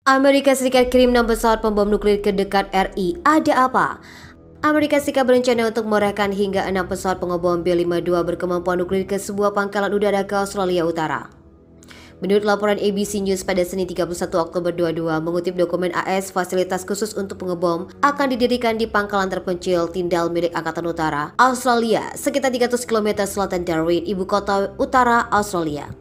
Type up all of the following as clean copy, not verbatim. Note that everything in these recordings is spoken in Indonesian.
Amerika Serikat kirim 6 pesawat pembom nuklir ke dekat RI. Ada apa? Amerika Serikat berencana untuk mengerahkan hingga 6 pesawat pengebom B-52 berkemampuan nuklir ke sebuah pangkalan udara ke Australia Utara. Menurut laporan ABC News pada Senin 31 Oktober 22, mengutip dokumen AS, fasilitas khusus untuk pengebom akan didirikan di pangkalan terpencil Tyndall milik Angkatan Utara, Australia, sekitar 300 km selatan Darwin, ibu kota utara Australia.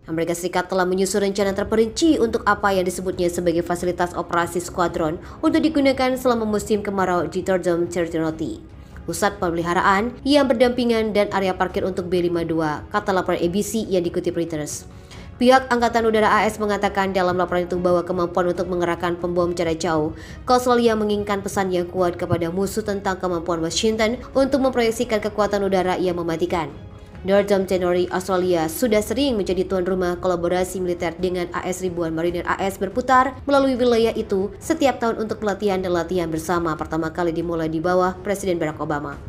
Amerika Serikat telah menyusun rencana terperinci untuk apa yang disebutnya sebagai fasilitas operasi skuadron untuk digunakan selama musim kemarau di Northern Territory, pusat pemeliharaan yang berdampingan dan area parkir untuk B-52, kata laporan ABC yang dikutip Reuters. Pihak Angkatan Udara AS mengatakan dalam laporan itu bahwa kemampuan untuk mengerahkan pembom jarak jauh ke Australia menginginkan pesan yang kuat kepada musuh tentang kemampuan Washington untuk memproyeksikan kekuatan udara yang mematikan. Northern Territory Australia sudah sering menjadi tuan rumah kolaborasi militer dengan AS. Ribuan marinir AS berputar melalui wilayah itu setiap tahun untuk pelatihan dan latihan bersama, pertama kali dimulai di bawah Presiden Barack Obama.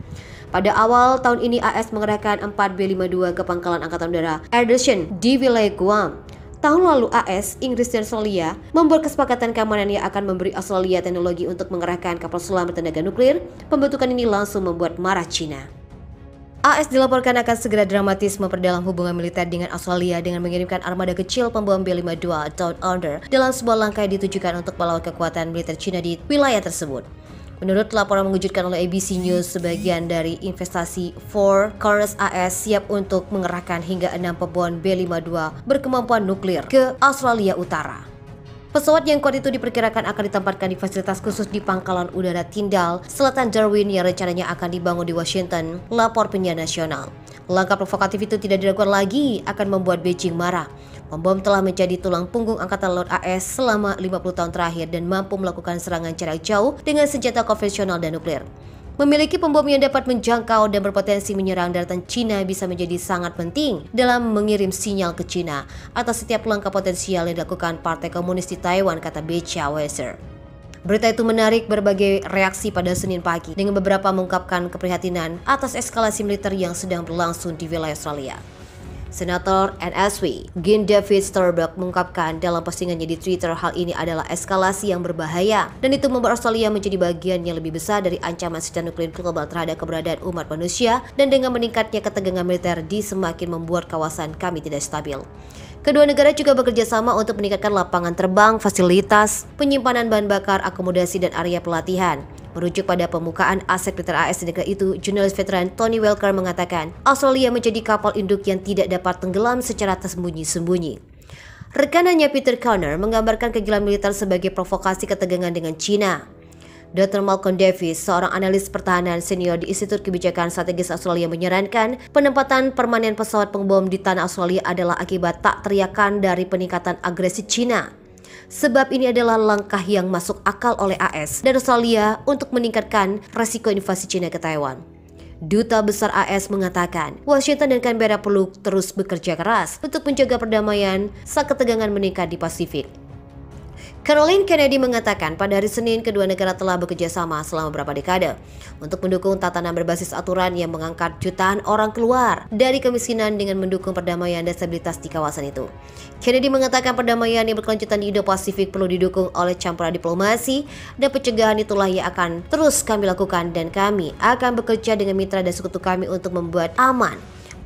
Pada awal tahun ini AS mengerahkan 4 B-52 ke pangkalan Angkatan Udara Anderson di wilayah Guam. Tahun lalu AS, Inggris dan Australia membuat kesepakatan keamanan yang akan memberi Australia teknologi untuk mengerahkan kapal selam bertenaga nuklir. Pembentukan ini langsung membuat marah China. AS dilaporkan akan segera dramatis memperdalam hubungan militer dengan Australia dengan mengirimkan armada kecil pembom B-52 Down Under dalam sebuah langkah yang ditujukan untuk melawan kekuatan militer China di wilayah tersebut. Menurut laporan mengejutkan oleh ABC News, sebagian dari investasi Four Corners AS siap untuk mengerahkan hingga 6 pembom B-52 berkemampuan nuklir ke Australia Utara. Pesawat yang kuat itu diperkirakan akan ditempatkan di fasilitas khusus di pangkalan udara Tyndall, selatan Darwin yang rencananya akan dibangun di Washington, lapor penyiar nasional. Langkah provokatif itu tidak diragukan lagi akan membuat Beijing marah. Pembom telah menjadi tulang punggung Angkatan Laut AS selama 50 tahun terakhir dan mampu melakukan serangan jarak jauh dengan senjata konvensional dan nuklir. Memiliki pembom yang dapat menjangkau dan berpotensi menyerang daratan China bisa menjadi sangat penting dalam mengirim sinyal ke China atas setiap langkah potensial yang dilakukan Partai Komunis di Taiwan, kata Becha Weiser. Berita itu menarik berbagai reaksi pada Senin pagi dengan beberapa mengungkapkan keprihatinan atas eskalasi militer yang sedang berlangsung di wilayah Australia. Senator NSW Gin David Starbuck mengungkapkan dalam postingannya di Twitter hal ini adalah eskalasi yang berbahaya dan itu membuat Australia menjadi bagian yang lebih besar dari ancaman senjata nuklir global terhadap keberadaan umat manusia, dan dengan meningkatnya ketegangan militer di semakin membuat kawasan kami tidak stabil. Kedua negara juga bekerja sama untuk meningkatkan lapangan terbang, fasilitas, penyimpanan bahan bakar, akomodasi, dan area pelatihan. Merujuk pada pembukaan aset militer AS di negara itu, jurnalis veteran Tony Welker mengatakan Australia menjadi kapal induk yang tidak dapat tenggelam secara tersembunyi-sembunyi. Rekanannya Peter Conner menggambarkan kegilaan militer sebagai provokasi ketegangan dengan China. Dr. Malcolm Davis, seorang analis pertahanan senior di Institut Kebijakan Strategis Australia, menyarankan penempatan permanen pesawat pembom di tanah Australia adalah akibat tak teriakan dari peningkatan agresi China. Sebab ini adalah langkah yang masuk akal oleh AS dan Australia untuk meningkatkan risiko invasi China ke Taiwan. Duta Besar AS mengatakan Washington dan Canberra perlu terus bekerja keras untuk menjaga perdamaian saat ketegangan meningkat di Pasifik. Caroline Kennedy mengatakan pada hari Senin kedua negara telah bekerja sama selama beberapa dekade untuk mendukung tatanan berbasis aturan yang mengangkat jutaan orang keluar dari kemiskinan dengan mendukung perdamaian dan stabilitas di kawasan itu. Kennedy mengatakan perdamaian yang berkelanjutan di Indo-Pasifik perlu didukung oleh campuran diplomasi dan pencegahan, itulah yang akan terus kami lakukan dan kami akan bekerja dengan mitra dan sekutu kami untuk membuat aman.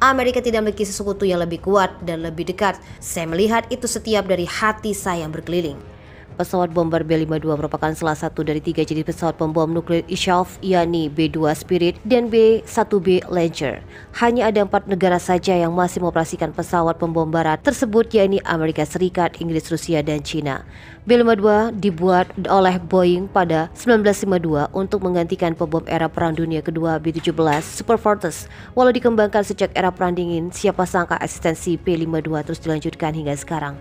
Amerika tidak memiliki sekutu yang lebih kuat dan lebih dekat. Saya melihat itu setiap dari hati saya yang berkeliling. Pesawat bomber B-52 merupakan salah satu dari 3 jenis pesawat pembom nuklir ISAF, yakni B-2 Spirit dan B-1B Launcher. Hanya ada 4 negara saja yang masih mengoperasikan pesawat pembom barat tersebut, yakni Amerika Serikat, Inggris, Rusia, dan China. B-52 dibuat oleh Boeing pada 1952 untuk menggantikan pembom era Perang Dunia Kedua B-17 Super Fortress. Walau dikembangkan sejak era Perang Dingin, siapa sangka eksistensi B-52 terus dilanjutkan hingga sekarang.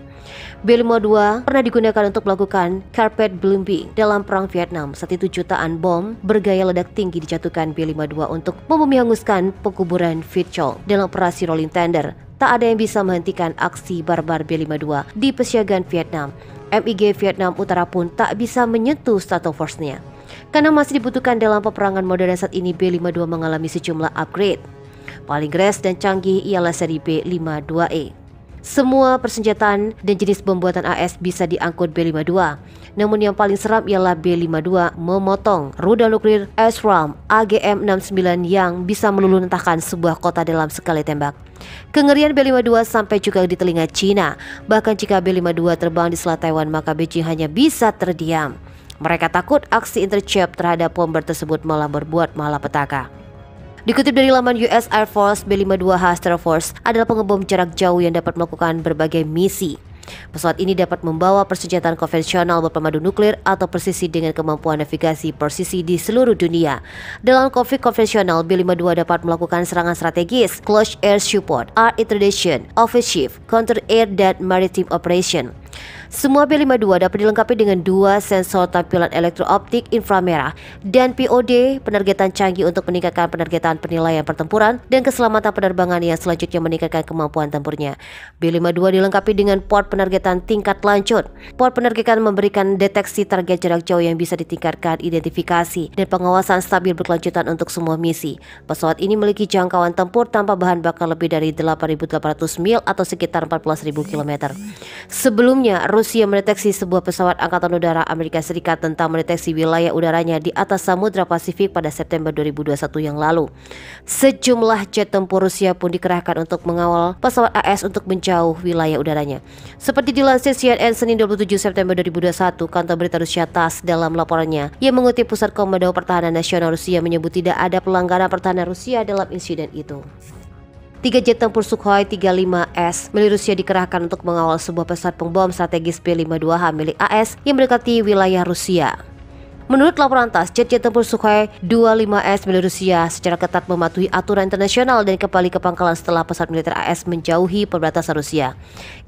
B-52 pernah digunakan untuk melakukan carpet bombing dalam Perang Vietnam. Saat itu jutaan bom bergaya ledak tinggi dijatuhkan B-52 untuk menghanguskan pekuburan Viet Cong dalam operasi Rolling Thunder. Tak ada yang bisa menghentikan aksi barbar B-52 di pesiagaan Vietnam. MiG Vietnam Utara pun tak bisa menyentuh Stratoforce-nya. Karena masih dibutuhkan dalam peperangan modern saat ini, B-52 mengalami sejumlah upgrade. Paling gres dan canggih ialah seri B-52E. Semua persenjataan dan jenis bom buatan AS bisa diangkut B-52. Namun yang paling seram ialah B-52 memotong rudal nuklir SRAM AGM-69 yang bisa meluluhlantahkan sebuah kota dalam sekali tembak. Kengerian B-52 sampai juga di telinga Cina. Bahkan jika B-52 terbang di Selat Taiwan, maka Beijing hanya bisa terdiam. Mereka takut aksi intercept terhadap bomber tersebut malah berbuat malapetaka. Dikutip dari laman US Air Force, B-52H Stealth Force adalah pengebom jarak jauh yang dapat melakukan berbagai misi. Pesawat ini dapat membawa persenjataan konvensional berpemadu nuklir atau presisi dengan kemampuan navigasi presisi di seluruh dunia. Dalam konflik konvensional, B-52 dapat melakukan serangan strategis, close air support, air interdiction, offensive, counter air dan maritime operation. Semua B-52 dapat dilengkapi dengan 2 sensor tampilan elektrooptik inframerah dan POD penergetan canggih untuk meningkatkan penergetan penilaian pertempuran dan keselamatan penerbangan yang selanjutnya meningkatkan kemampuan tempurnya. B-52 dilengkapi dengan port penergetan tingkat lanjut. Port penergetan memberikan deteksi target jarak jauh yang bisa ditingkatkan identifikasi dan pengawasan stabil berkelanjutan untuk semua misi. Pesawat ini memiliki jangkauan tempur tanpa bahan bakar lebih dari 8.800 mil atau sekitar 14.000 km. Sebelumnya, Rusia mendeteksi sebuah pesawat Angkatan Udara Amerika Serikat tentang mendeteksi wilayah udaranya di atas Samudra Pasifik pada September 2021 yang lalu. Sejumlah jet tempur Rusia pun dikerahkan untuk mengawal pesawat AS untuk menjauh wilayah udaranya. Seperti dilansir CNN Senin 27 September 2021, kantor berita Rusia TASS dalam laporannya yang mengutip Pusat Komando Pertahanan Nasional Rusia menyebut tidak ada pelanggaran pertahanan Rusia dalam insiden itu. 3 jet tempur Sukhoi 35S milik Rusia dikerahkan untuk mengawal sebuah pesawat pembom strategis B-52H milik AS yang mendekati wilayah Rusia. Menurut laporan TASS, jet-jet tempur Sukhoi 25S milik Rusia secara ketat mematuhi aturan internasional dan kembali ke pangkalan setelah pesawat militer AS menjauhi perbatasan Rusia.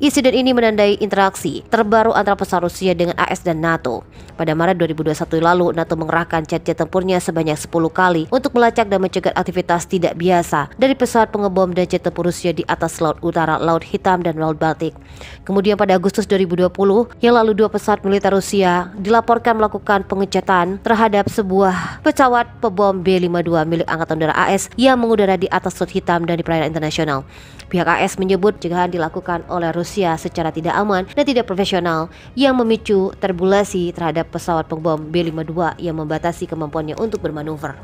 Insiden ini menandai interaksi terbaru antara pesawat Rusia dengan AS dan NATO. Pada Maret 2021 lalu, NATO mengerahkan jet-jet tempurnya sebanyak 10 kali untuk melacak dan mencegah aktivitas tidak biasa dari pesawat pengebom dan jet tempur Rusia di atas Laut Utara, Laut Hitam, dan Laut Baltik. Kemudian pada Agustus 2020, yang lalu 2 pesawat militer Rusia dilaporkan melakukan pengecekan terhadap sebuah pesawat pembom B-52 milik Angkatan Udara AS yang mengudara di atas Laut Hitam dan di perairan internasional. Pihak AS menyebut pencegahan dilakukan oleh Rusia secara tidak aman dan tidak profesional yang memicu turbulasi terhadap pesawat pembom B-52 yang membatasi kemampuannya untuk bermanuver.